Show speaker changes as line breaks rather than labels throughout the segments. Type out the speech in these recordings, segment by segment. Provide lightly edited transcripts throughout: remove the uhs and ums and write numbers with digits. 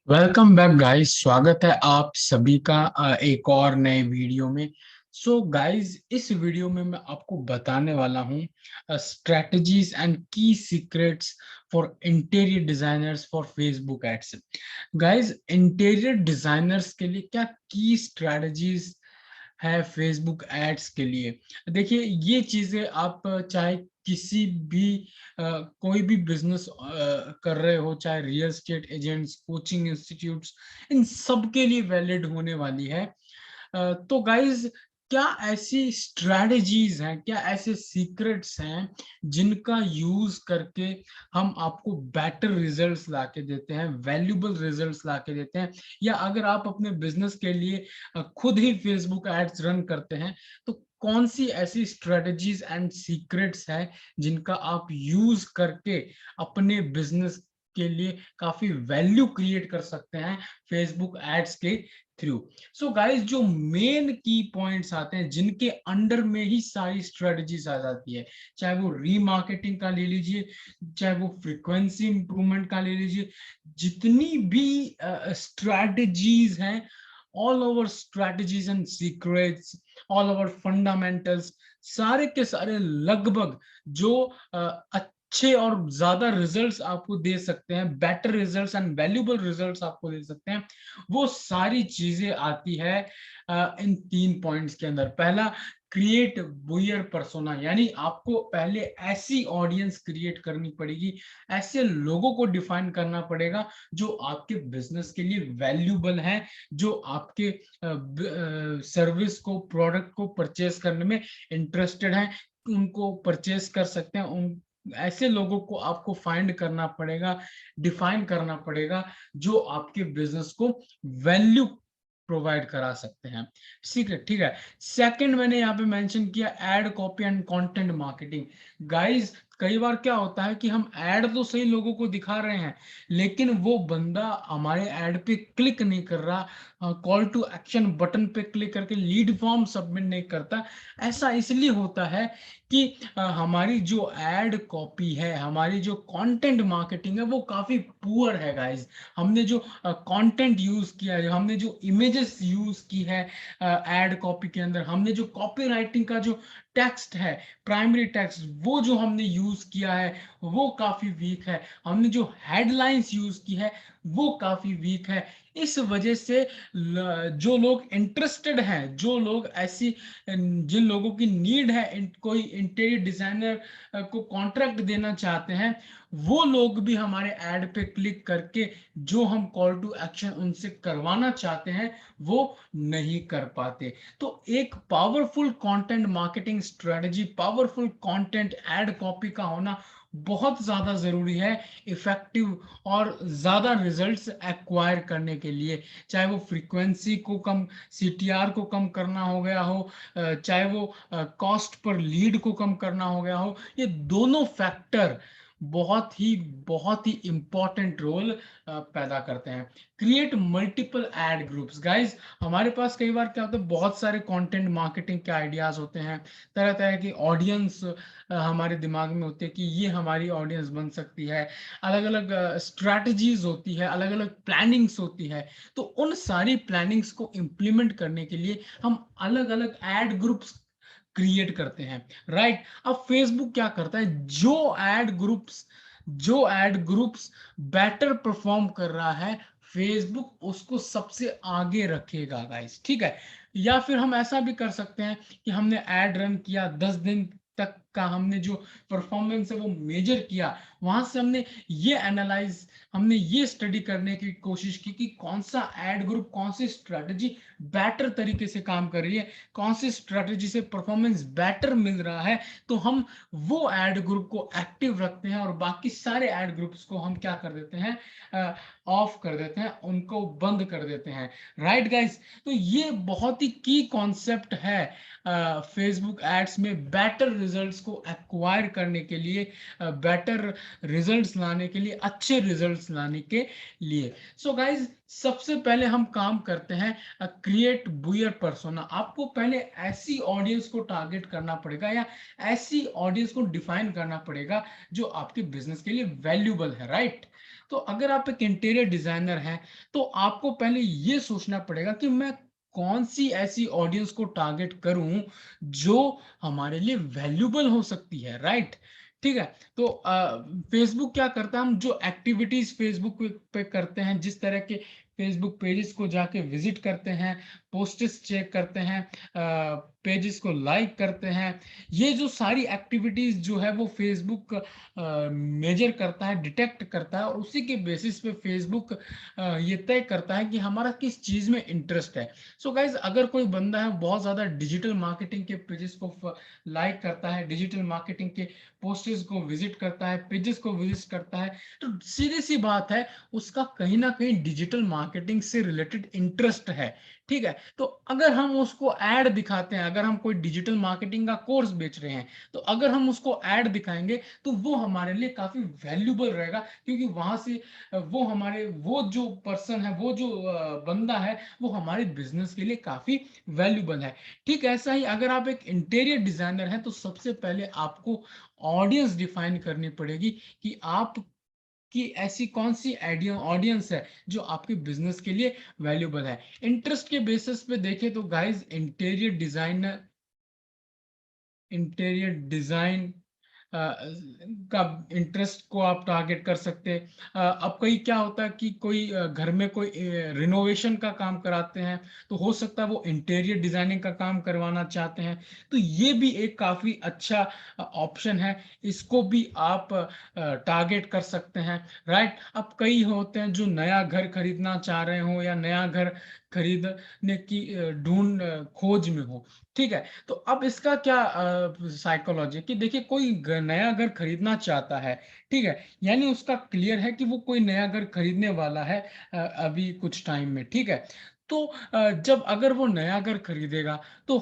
Welcome back guys. स्वागत है आप सभी का एक और नए वीडियो में। सो गाइस, इस वीडियो में मैं आपको बताने वाला हूँ strategies and key secrets for interior designers for Facebook ads. Guys, interior designers के लिए क्या की स्ट्रेटजीज है फेसबुक एड्स के लिए। देखिए, ये चीजें आप चाहे किसी भी कोई भी बिजनेस कर रहे हो, चाहे real estate agents, coaching institutes, इन सब के लिए वैलिड होने वाली है। तो गाइज, क्या ऐसी स्ट्रेटजीज हैं, क्या ऐसे सीक्रेट्स हैं जिनका यूज करके हम आपको बेटर रिजल्ट्स लाके देते हैं, वैल्यूबल रिजल्ट्स लाके देते हैं, या अगर आप अपने बिजनेस के लिए खुद ही फेसबुक एड्स रन करते हैं, तो कौन सी ऐसी स्ट्रेटजीज एंड सीक्रेट्स हैं जिनका आप यूज करके अपने बिजनेस के लिए काफी वैल्यू क्रिएट कर सकते हैं फेसबुक एड्स के थ्रू। सो गाइस, जो मेन की पॉइंट्स आते हैं जिनके अंडर में ही सारी स्ट्रेटजीज आ जाती है, चाहे वो रीमार्केटिंग का ले लीजिए, चाहे वो फ्रीक्वेंसी इंप्रूवमेंट का ले लीजिए, जितनी भी स्ट्रेटजीज हैं, all over strategies and secrets, all over fundamentals, सारे के सारे लगभग जो अच्छे और ज्यादा रिजल्ट्स आपको दे सकते हैं, better results and valuable results आपको दे सकते हैं, वो सारी चीजें आती है इन 3 पॉइंट्स के अंदर। पहला, क्रिएट बुयर पर्सोना, यानी आपको पहले ऐसी ऑडियंस क्रिएट करनी पड़ेगी, ऐसे लोगों को डिफाइन करना पड़ेगा जो आपके बिजनेस के लिए वैल्यूबल है, जो आपके सर्विस को, प्रोडक्ट को परचेस करने में इंटरेस्टेड है, उनको परचेस कर सकते हैं। उन ऐसे लोगों को आपको फाइंड करना पड़ेगा, डिफाइन करना पड़ेगा, जो आपके बिजनेस को वैल्यू प्रोवाइड करा सकते हैं। सीक्रेट, ठीक है। सेकंड, मैंने यहाँ पे मेंशन किया add copy and content marketing. Guys, कई बार क्या होता है कि हम ऐड तो सही लोगों को दिखा रहे हैं, लेकिन वो बंदा हमारे ऐड पे क्लिक नहीं कर रहा, कॉल टू एक्शन बटन पे क्लिक करके लीड फॉर्म सबमिट नहीं करता। ऐसा इसलिए होता है कि हमारी जो एड कॉपी है, हमारी जो कंटेंट मार्केटिंग है, वो काफी पुअर है गाइस। हमने जो कंटेंट यूज किया है, हमने जो इमेजेस यूज की है एड कॉपी के अंदर, हमने जो कॉपी राइटिंग का जो टेक्स्ट है, प्राइमरी टेक्स्ट, वो जो हमने यूज किया है वो काफी वीक है। हमने जो हेडलाइंस यूज की है वो काफी वीक है। इस वजह से जो लोग इंटरेस्टेड हैं, जो लोग ऐसी, जिन लोगों की नीड है, कोई इंटीरियर डिजाइनर को कॉन्ट्रैक्ट देना चाहते हैं, वो लोग भी हमारे ऐड पे क्लिक करके जो हम कॉल टू एक्शन उनसे करवाना चाहते हैं वो नहीं कर पाते। तो एक powerful content marketing strategy, powerful content ad copy का होना बहुत ज्यादा जरूरी है इफेक्टिव और ज्यादा रिजल्ट्स एक्वायर करने के लिए। चाहे वो फ्रीक्वेंसी को कम, सीटीआर को कम करना हो गया हो, चाहे वो कॉस्ट पर लीड को कम करना हो गया हो, ये दोनों फैक्टर बहुत ही इंपॉर्टेंट रोल पैदा करते हैं। Create multiple ad groups. Guys, हमारे पास कई बार क्या होता है, बहुत सारे कंटेंट मार्केटिंग के आइडियाज होते हैं, तरह तरह की ऑडियंस हमारे दिमाग में होती है कि ये हमारी ऑडियंस बन सकती है, अलग अलग स्ट्रैटेजीज होती है, अलग अलग प्लानिंग्स होती है। तो उन सारी प्लानिंग्स को इम्प्लीमेंट करने के लिए हम अलग अलग एड ग्रुप्स क्रिएट करते हैं, राइट। अब फेसबुक क्या करता है, जो एड ग्रुप्स बेटर परफॉर्म कर रहा है, फेसबुक उसको सबसे आगे रखेगा गाइस, ठीक है। या फिर हम ऐसा भी कर सकते हैं कि हमने एड रन किया, 10 दिन तक का हमने जो परफॉर्मेंस है वो मेजर किया, वहां से हमने ये स्टडी करने की कोशिश की कि कौन सा एड ग्रुप, कौन सी स्ट्रेटजी बेटर तरीके से काम कर रही है, कौन सी स्ट्रेटजी से परफॉर्मेंस बेटर मिल रहा है। तो हम वो एड ग्रुप को एक्टिव रखते हैं और बाकी सारे एड ग्रुप्स को हम क्या कर देते हैं, ऑफ कर देते हैं, उनको बंद कर देते हैं, राइट गाइस। तो ये बहुत ही की कॉन्सेप्ट है फेसबुक एड्स में बेटर रिजल्ट्स को एक्वायर करने के लिए, बेटर रिजल्ट्स लाने के लिए, अच्छे रिजल्ट्स लाने के लिए। सो गाइज, सबसे पहले हम काम करते हैं क्रिएट बुयर पर्सोना। आपको पहले ऐसी ऑडियंस को टारगेट करना पड़ेगा या ऐसी ऑडियंस को डिफाइन करना पड़ेगा जो आपके बिजनेस के लिए वैल्यूबल है, राइट? तो अगर आप एक इंटीरियर डिजाइनर हैं तो आपको पहले ये सोचना पड़ेगा कि मैं कौन सी ऐसी ऑडियंस को टारगेट करूं जो हमारे लिए वैल्यूबल हो सकती है, राइट? ठीक है। तो फेसबुक क्या करता है, हम जो एक्टिविटीज फेसबुक पे करते हैं, जिस तरह के फेसबुक पेजेस को जाके विजिट करते हैं, पोस्ट्स चेक करते हैं, पेजेस को लाइक करते हैं, ये जो सारी एक्टिविटीज जो है वो फेसबुक मेजर करता है, डिटेक्ट करता है, और उसी के बेसिस पे फेसबुक ये तय करता है कि हमारा किस चीज में इंटरेस्ट है। सो गाइज, अगर कोई बंदा है बहुत ज्यादा डिजिटल मार्केटिंग के पेजेस को लाइक करता है, डिजिटल मार्केटिंग के पोस्टर्स को विजिट करता है, पेजेस को विजिट करता है, तो सीधी सी बात है, उसका कहीं ना कहीं डिजिटल मार्केटिंग से रिलेटेड इंटरेस्ट है। ठीक है। तो अगर हम उसको ऐड दिखाते हैं, अगर हम कोई डिजिटल मार्केटिंग का कोर्स बेच रहे हैं, तो अगर हम उसको ऐड दिखाएंगे तो वो हमारे लिए काफी वैल्यूबल रहेगा, क्योंकि वहां से वो हमारे, वो जो पर्सन है, वो जो बंदा है, वो हमारे बिजनेस के लिए काफी वैल्यूबल है। ठीक ऐसा ही अगर आप एक इंटीरियर डिजाइनर हैं तो सबसे पहले आपको ऑडियंस डिफाइन करनी पड़ेगी कि आप कि ऐसी कौन सी ऑडियंस है जो आपके बिजनेस के लिए वैल्यूबल है। इंटरेस्ट के बेसिस पे देखें तो गाइस, इंटीरियर डिजाइन का इंटरेस्ट को आप टारगेट कर सकते हैं। अब कई क्या होता है कि कोई घर में कोई रिनोवेशन का काम कराते हैं, तो हो सकता है वो इंटीरियर डिजाइनिंग का काम करवाना चाहते हैं, तो ये भी एक काफी अच्छा ऑप्शन है, इसको भी आप टारगेट कर सकते हैं, राइट? अब कई होते हैं जो नया घर खरीदना चाह रहे हो या नया घर खरीदने की खोज में हो। ठीक है। तो अब इसका क्या साइकोलॉजी कि देखिए, कोई नया घर खरीदना चाहता है, ठीक है, यानी उसका क्लियर है कि वो कोई नया घर खरीदने वाला है अभी कुछ टाइम में। ठीक है। तो जब अगर वो नया घर खरीदेगा तो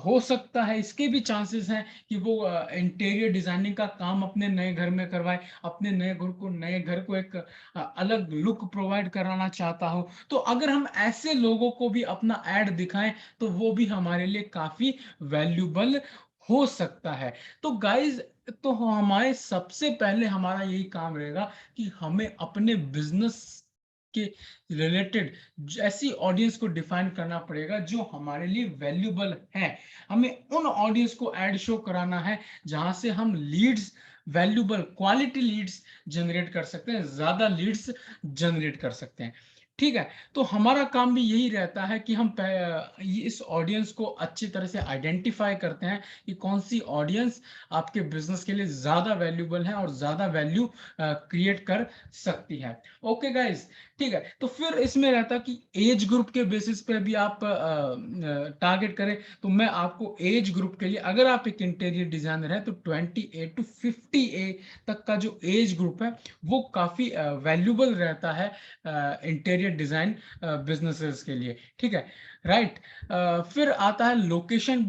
हो सकता है, इसके भी चांसेस हैं कि वो इंटीरियर डिजाइनिंग का काम अपने नए घर में करवाए, अपने नए घर को एक अलग लुक प्रोवाइड कराना चाहता हो। तो अगर हम ऐसे लोगों को भी अपना ऐड दिखाएं तो वो भी हमारे लिए काफी वैल्यूबल हो सकता है। तो गाइज, तो हमारे सबसे पहले हमारा यही काम रहेगा कि हमें अपने बिजनेस के रिलेटेड ऐसी ऑडियंस को डिफाइन करना पड़ेगा जो हमारे लिए वैल्यूबल है। हमें उन ऑडियंस को एड शो कराना है जहां से हम leads, valuable quality leads generate कर सकते हैं, ज्यादा लीड्स जनरेट कर सकते हैं। ठीक है। तो हमारा काम भी यही रहता है कि हम इस ऑडियंस को अच्छी तरह से आइडेंटिफाई करते हैं कि कौन सी ऑडियंस आपके बिजनेस के लिए ज्यादा वैल्यूबल है और ज्यादा वैल्यू क्रिएट कर सकती है। ओके गाइस, ठीक है। तो फिर इसमें रहता कि एज ग्रुप के बेसिस पे भी आप टारगेट करें, तो मैं आपको एज ग्रुप के लिए, अगर आप एक इंटीरियर डिजाइनर है तो 28 to 50 तक का जो एज ग्रुप है वो काफी वैल्यूबल रहता है इंटीरियर डिजाइन बिजनेसेस के लिए। ठीक है, राइट। फिर आता है लोकेशन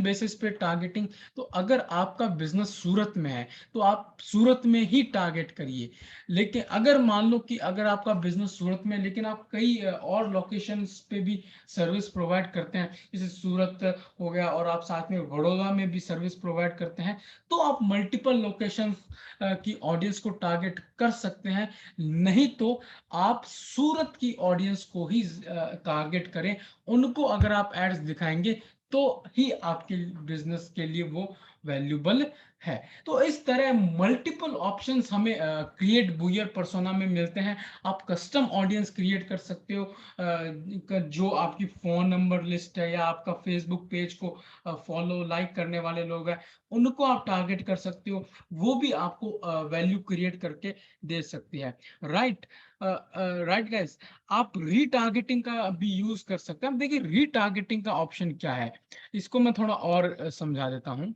बेसिस पे टारगेटिंग। तो अगर आपका बिजनेस सूरत में है तो आप सूरत में ही टारगेट करिए। लेकिन अगर मान लो कि अगर आपका बिजनेस सूरत में है लेकिन आप कई और लोकेशंस पे भी सर्विस प्रोवाइड करते हैं, जैसे सूरत हो गया और आप साथ में बड़ौदा में भी सर्विस प्रोवाइड करते हैं, तो आप मल्टीपल लोकेशन की ऑडियंस को टारगेट कर सकते हैं। नहीं तो आप सूरत की ऑडियंस को ही टारगेट करें, उनको अगर आप एड्स दिखाएंगे तो ही आपके बिजनेस के लिए वो वैल्यूबल है। तो इस तरह मल्टीपल ऑप्शंस हमें क्रिएट बुयर पर्सोना में मिलते हैं। आप कस्टम ऑडियंस क्रिएट कर सकते हो, जो आपकी फोन नंबर लिस्ट है या आपका फेसबुक पेज को फॉलो लाइक करने वाले लोग हैं, उनको आप टारगेट कर सकते हो, वो भी आपको वैल्यू क्रिएट करके दे सकती है, राइट? Right guys. आप रीटारगेटिंग का भी यूज कर सकते हैं। अब देखिए, रीटारगेटिंग का ऑप्शन क्या है, इसको मैं थोड़ा और समझा देता हूं।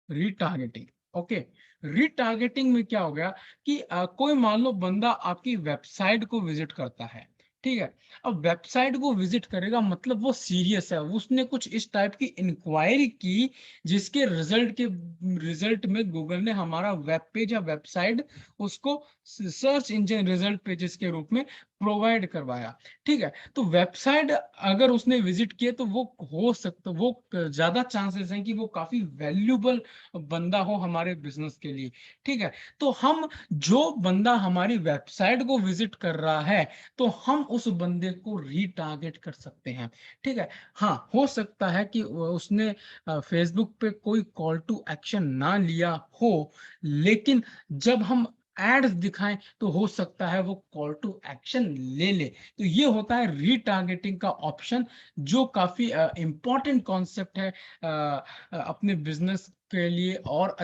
Retargeting, okay. रीटारगेटिंग में क्या हो गया कि कोई मान लो बंदा आपकी वेबसाइट को विजिट करता है, ठीक है। अब वेबसाइट को विजिट करेगा मतलब वो सीरियस है, उसने कुछ इस टाइप की इंक्वायरी की जिसके रिजल्ट में गूगल ने हमारा वेब पेज या वेबसाइट उसको सर्च इंजन रिजल्ट पेजेस के रूप में प्रोवाइड करवाया। ठीक है, तो वेबसाइट अगर उसने विजिट किए तो वो हो सकता, वो ज्यादा चांसेस हैं कि वो काफी वैल्यूबल बंदा हो हमारे बिजनेस के लिए। ठीक है, तो हम, जो बंदा हमारी वेबसाइट को विजिट कर रहा है, तो हम उस बंदे को रीटारगेट कर सकते हैं। ठीक है, हाँ, हो सकता है कि उसने फेसबुक पे कोई कॉल टू एक्शन ना लिया हो, लेकिन जब हम एड्स दिखाएं तो हो सकता है वो कॉल टू एक्शन ले ले। तो ये होता है रीटारगेटिंग का ऑप्शन, जो काफी इंपॉर्टेंट कॉन्सेप्ट है अपने बिजनेस के लिए, और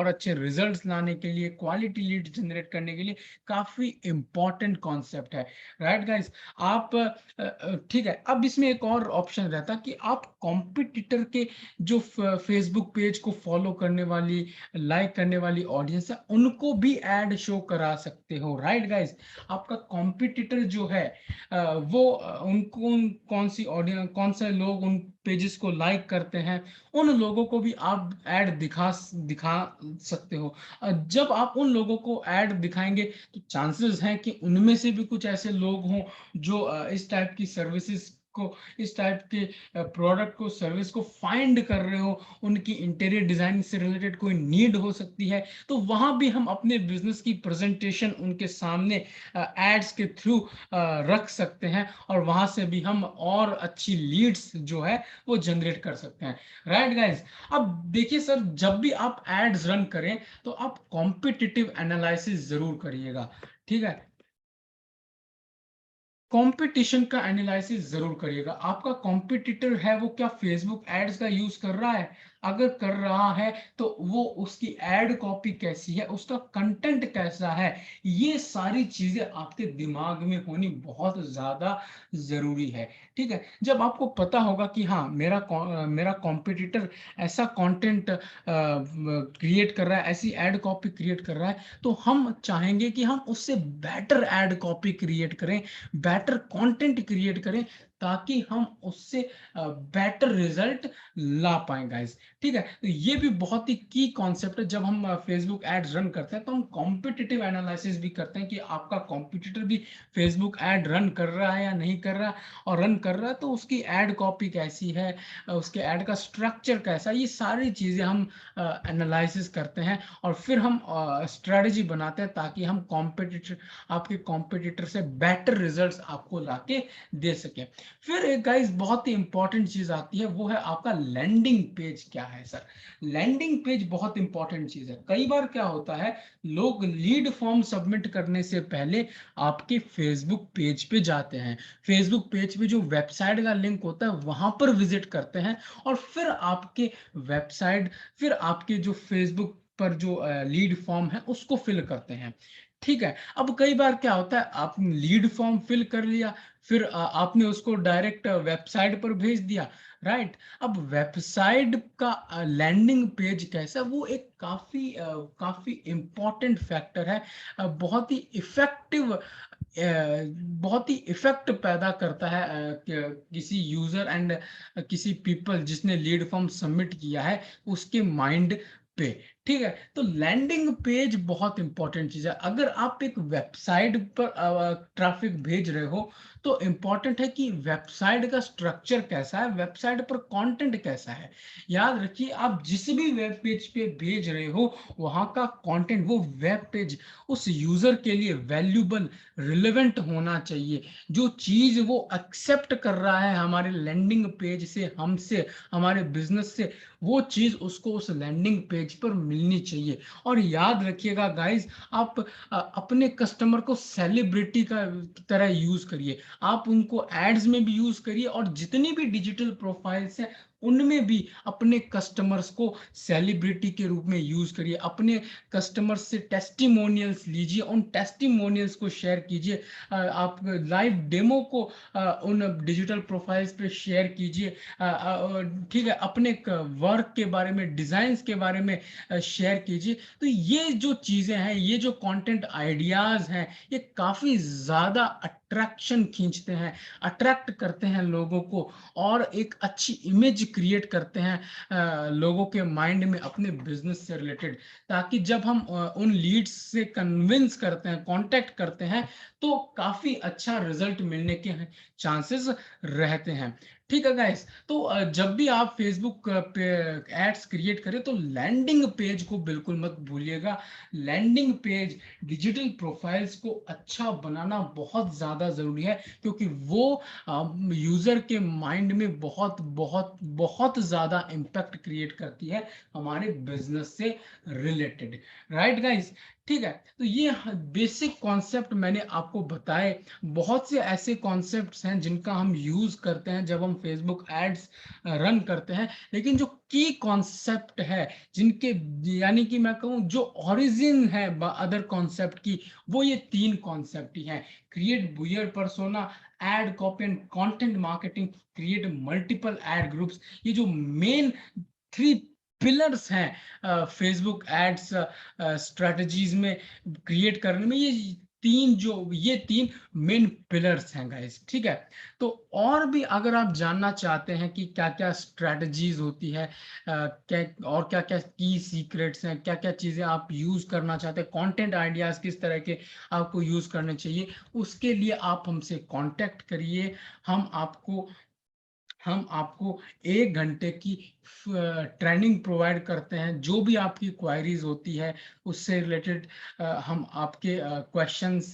अच्छे रिजल्ट्स लाने के लिए, क्वालिटी लीड जनरेट करने के लिए काफी इंपॉर्टेंट कॉन्सेप्ट है। राइट गाइस, आप ठीक है, अब इसमें एक और ऑप्शन रहता है कि आप कॉम्पिटिटर के जो फेसबुक पेज को फॉलो करने वाली, लाइक करने वाली ऑडियंस है, उनको भी एड शो करा सकते हो। राइट गाइस, आपका कॉम्पिटिटर जो है वो उनको कौन सी ऑडियंस, कौन से लोग उन पेजेस को लाइक करते हैं, उन लोगों को भी आप ऐड दिखा सकते हो। जब आप उन लोगों को ऐड दिखाएंगे तो चांसेस हैं कि उनमें से भी कुछ ऐसे लोग हों जो इस टाइप की सर्विसेज को, इस टाइप के प्रोडक्ट को, सर्विस को फाइंड कर रहे हो, उनकी इंटीरियर डिजाइन से रिलेटेड कोई नीड हो सकती है, तो वहां भी हम अपने बिजनेस की प्रेजेंटेशन उनके सामने एड्स के थ्रू रख सकते हैं, और वहां से भी हम और अच्छी लीड्स जो है वो जनरेट कर सकते हैं। राइट गाइस, अब देखिए सर, जब भी आप एड्स रन करें तो आप कॉम्पिटिटिव एनालिसिस जरूर करिएगा। ठीक है, कंपटीशन का एनालिसिस जरूर करिएगा। आपका कॉम्पिटिटर है वो क्या फेसबुक एड्स का यूज कर रहा है? अगर कर रहा है तो वो, उसकी एड कॉपी कैसी है, उसका कंटेंट कैसा है, ये सारी चीजें आपके दिमाग में होनी बहुत ज्यादा जरूरी है। ठीक है, जब आपको पता होगा कि हाँ, मेरा कॉम्पिटिटर ऐसा कंटेंट क्रिएट कर रहा है, ऐसी एड कॉपी क्रिएट कर रहा है, तो हम चाहेंगे कि हम उससे बेटर एड कॉपी क्रिएट करें, बेटर कंटेंट क्रिएट करें, ताकि हम उससे बेटर रिजल्ट ला पाए गाइस। ठीक है, तो ये भी बहुत ही की कॉन्सेप्ट है। जब हम फेसबुक एड्स रन करते हैं तो हम कॉम्पिटिटिव एनालिसिस भी करते हैं कि आपका कॉम्पिटिटर भी फेसबुक एड रन कर रहा है या नहीं कर रहा, और रन कर रहा है तो उसकी एड कॉपी कैसी है, उसके एड का स्ट्रक्चर कैसा है, ये सारी चीजें हम एनालिसिस करते हैं, और फिर हम स्ट्रेटजी बनाते हैं ताकि हम कॉम्पिटिटर, आपके कॉम्पिटिटर से बेटर रिजल्ट्स आपको लाके दे सके। फिर एक गाइस बहुत ही इंपॉर्टेंट चीज आती है, वो है आपका लैंडिंग पेज क्या है सर। लैंडिंग पेज बहुत इंपॉर्टेंट चीज है। कई बार क्या होता है, लोग लीड फॉर्म सबमिट करने से पहले आपके फेसबुक पेज पे जाते हैं, फेसबुक पेज पे जो वेबसाइट का लिंक होता है वहां पर विजिट करते हैं, और फिर आपके वेबसाइट, फिर आपके जो फेसबुक पर जो लीड फॉर्म है उसको फिल करते हैं। ठीक है, अब कई बार क्या होता है, आपने लीड फॉर्म फिल कर लिया, फिर आपने उसको डायरेक्ट वेबसाइट पर भेज दिया। राइट, अब वेबसाइट का लैंडिंग पेज कैसा, वो एक काफी इंपॉर्टेंट फैक्टर है। बहुत ही इफेक्टिव, बहुत ही इफेक्ट पैदा करता है किसी यूजर एंड किसी पीपल जिसने लीड फॉर्म सबमिट किया है उसके माइंड पे। ठीक है, तो लैंडिंग पेज बहुत इंपॉर्टेंट चीज है। अगर आप एक वेबसाइट पर ट्रैफिक भेज रहे हो तो इंपॉर्टेंट है कि वेबसाइट का स्ट्रक्चर कैसा है, वेबसाइट पर कंटेंट कैसा है। याद रखिए, आप जिस भी वेब पेज पे भेज रहे हो वहां का कंटेंट, वो वेब पेज उस यूजर के लिए वैल्यूबल, रिलेवेंट होना चाहिए। जो चीज वो एक्सेप्ट कर रहा है हमारे लैंडिंग पेज से, हमसे, हमारे बिजनेस से, वो चीज उसको उस लैंडिंग पेज पर मिलनी चाहिए। और याद रखिएगा गाइस, आप अपने कस्टमर को सेलिब्रिटी का तरह यूज करिए। आप उनको एड्स में भी यूज करिए, और जितनी भी डिजिटल प्रोफाइल्स हैं उनमें भी अपने कस्टमर्स को सेलिब्रिटी के रूप में यूज करिए, अपने कस्टमर्स से टेस्टिमोनियल्स लीजिए, उन टेस्टिमोनियल्स को शेयर कीजिए, आप लाइव डेमो को उन डिजिटल प्रोफाइल्स पे शेयर कीजिए, ठीक है, अपने वर्क के बारे में, डिजाइन्स के बारे में शेयर कीजिए। तो ये जो चीजें हैं, ये जो कंटेंट आइडियाज हैं, ये काफी ज्यादा अट्रैक्शन खींचते हैं, अट्रैक्ट करते हैं लोगों को, और एक अच्छी इमेज क्रिएट करते हैं लोगों के माइंड में अपने बिजनेस से रिलेटेड, ताकि जब हम उन लीड्स से कन्विंस करते हैं, कांटेक्ट करते हैं, तो काफी अच्छा रिजल्ट मिलने के चांसेस रहते हैं। ठीक है गाइस, तो जब भी आप फेसबुक पे एड्स क्रिएट करें तो लैंडिंग पेज को बिल्कुल मत भूलिएगा। लैंडिंग पेज, डिजिटल प्रोफाइल्स को अच्छा बनाना बहुत ज्यादा जरूरी है, क्योंकि वो यूजर के माइंड में बहुत बहुत बहुत ज्यादा इम्पैक्ट क्रिएट करती है हमारे बिजनेस से रिलेटेड। राइट गाइस, ठीक है, तो ये बेसिक कॉन्सेप्ट मैंने आपको बताए। बहुत से ऐसे कॉन्सेप्ट्स हैं जिनका हम यूज करते हैं जब हम फेसबुक एड्स रन करते हैं, लेकिन जो की कॉन्सेप्ट है, जिनके, यानी कि मैं कहूँ जो ओरिजिन है अदर कॉन्सेप्ट की, वो ये तीन कॉन्सेप्ट ही हैं: create buyer persona, ad copy and content marketing, create multiple ad groups. ये जो मेन थ्री पिलर्स हैं फेसबुक एड्स स्ट्रेटजीज में क्रिएट करने में, ये तीन मेन पिलर्स हैं गाइस। ठीक है, तो और भी अगर आप जानना चाहते हैं कि क्या क्या स्ट्रेटजीज होती है, क्या और क्या क्या की सीक्रेट्स हैं, क्या क्या चीजें आप यूज करना चाहते हैं, कंटेंट आइडियाज किस तरह के आपको यूज करने चाहिए, उसके लिए आप हमसे कांटेक्ट करिए। हम आपको हम आपको 1 घंटे की ट्रेनिंग प्रोवाइड करते हैं। जो भी आपकी क्वायरीज होती है उससे रिलेटेड हम आपके क्वेश्चंस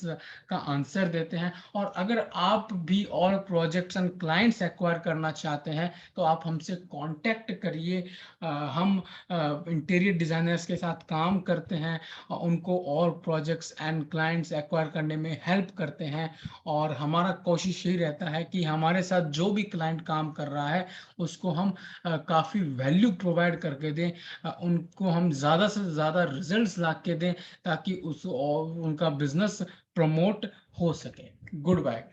का आंसर देते हैं। और अगर आप भी और प्रोजेक्ट्स एंड क्लाइंट्स एक्वायर करना चाहते हैं तो आप हमसे कांटेक्ट करिए। हम इंटीरियर डिजाइनर्स के साथ काम करते हैं, उनको और प्रोजेक्ट्स एंड क्लाइंट्स एक्वायर करने में हेल्प करते हैं। और हमारा कोशिश यही रहता है कि हमारे साथ जो भी क्लाइंट काम कर रहा है उसको हम काफ़ी वैल्यू प्रोवाइड करके दें, उनको हम ज़्यादा से ज़्यादा रिजल्ट्स ला के दें, ताकि उस और उनका बिजनेस प्रमोट हो सके। Good bye.